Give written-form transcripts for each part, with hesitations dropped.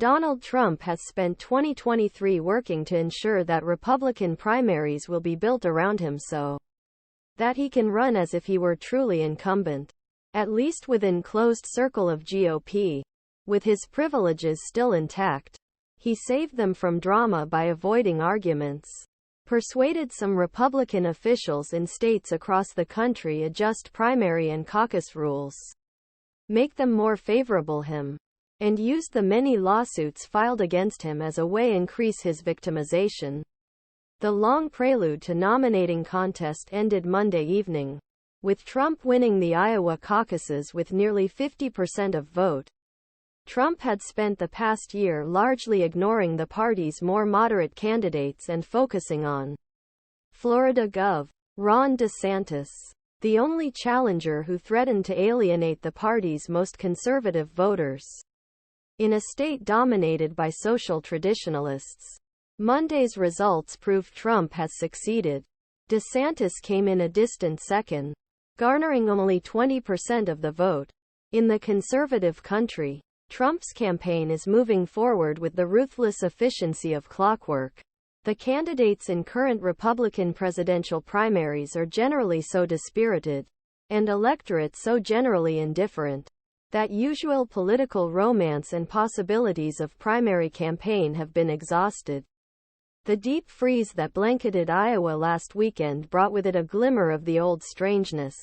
Donald Trump has spent 2023 working to ensure that Republican primaries will be built around him so that he can run as if he were truly incumbent, at least within closed circle of GOP. With his privileges still intact, he saved them from drama by avoiding arguments, persuaded some Republican officials in states across the country adjust primary and caucus rules, make them more favorable him, and used the many lawsuits filed against him as a way increase his victimization. The long prelude to nominating contest ended Monday evening, with Trump winning the Iowa caucuses with nearly 50% of vote. Trump had spent the past year largely ignoring the party's more moderate candidates and focusing on Florida Gov. Ron DeSantis, the only challenger who threatened to alienate the party's most conservative voters. In a state dominated by social traditionalists, Monday's results proved Trump has succeeded. DeSantis came in a distant second, garnering only 20% of the vote. In the conservative country, Trump's campaign is moving forward with the ruthless efficiency of clockwork. The candidates in current Republican presidential primaries are generally so dispirited, and electorate so generally indifferent, that usual political romance and possibilities of primary campaign have been exhausted. The deep freeze that blanketed Iowa last weekend brought with it a glimmer of the old strangeness.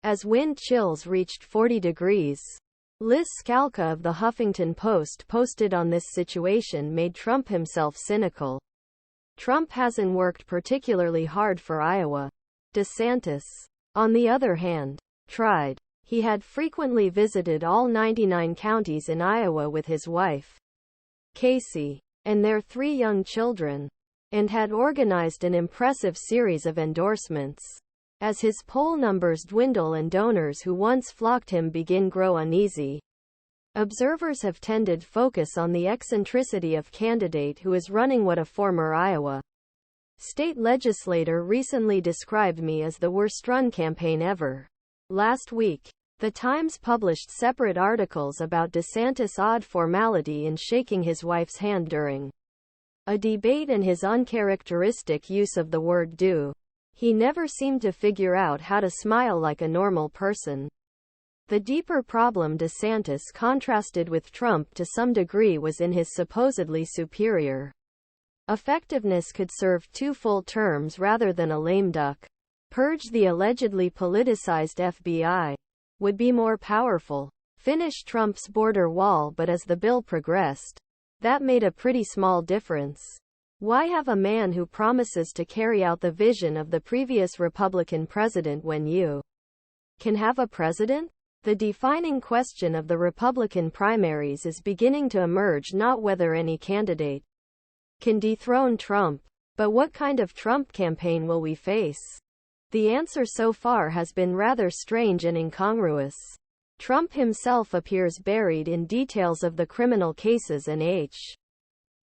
As wind chills reached 40 degrees, Liz Skalka of the Huffington Post posted on this situation made Trump himself cynical. Trump hasn't worked particularly hard for Iowa. DeSantis, on the other hand, tried. He had frequently visited all 99 counties in Iowa with his wife, Casey, and their 3 young children, and had organized an impressive series of endorsements. As his poll numbers dwindle and donors who once flocked him begin grow uneasy, observers have tended focus on the eccentricity of candidate who is running what a former Iowa state legislator recently described me as the worst run campaign ever. Last week, The Times published separate articles about DeSantis' odd formality in shaking his wife's hand during a debate and his uncharacteristic use of the word do. He never seemed to figure out how to smile like a normal person. The deeper problem DeSantis contrasted with Trump to some degree was in his supposedly superior effectiveness could serve 2 full terms rather than a lame duck. Purge the allegedly politicized FBI. Would be more powerful. Finish Trump's border wall, but as the bill progressed, that made a pretty small difference. Why have a man who promises to carry out the vision of the previous Republican president when you can have a president? The defining question of the Republican primaries is beginning to emerge, not whether any candidate can dethrone Trump, but what kind of Trump campaign will we face? The answer so far has been rather strange and incongruous. Trump himself appears buried in details of the criminal cases and